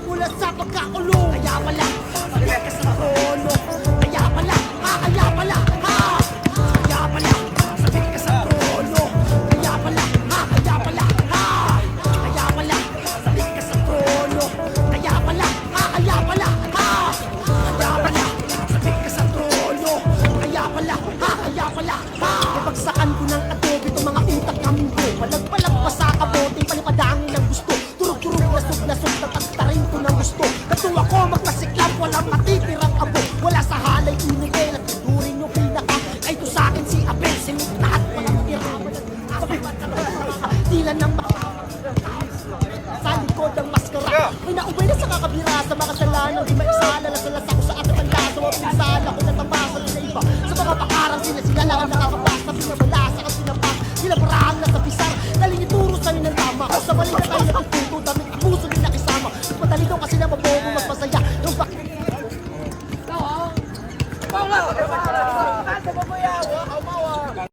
Mula sa pagkakulong, kaya pala, pagka ka sa trono, kaya pala, kaya pala, kaya pala, sabik ka sa trono, kaya pala, kaya pala, kaya pala, sabik ka sa trono, kaya pala, kaya pala, kaya pala, sabik ka sa trono, kaya pala, kaya pala, napagsakan ko ng adobe itong mga utak namin ko, palag-palag pa sa kabote, palipadangin ng gusto, turog-turog lasog-lasog, tatagtarin ko ng gusto, katuwa ko magpasiklap, walang matitirang abo, wala sa halay inigay, at tuturin yung pinaka, ay to sa akin si Abel, sinit lahat, walang tiraman, tila ng sa likod ang maskara, may naubay na sa kakabira, sa mga kasalanan, di maisala, nasalas ako sa ating tanda, sa mga pinsala ko natamasa na iba, sa mga pakarang sila lang ang nakakapasa, pinabalasan ang sinapak, sila parang nasa pisar, daling ituro sa'yo ng tama, o sa mali na tayo natututo, damit ang puso din nakisama, at madali daw kasi na mabogo magpasaya, yung bakit.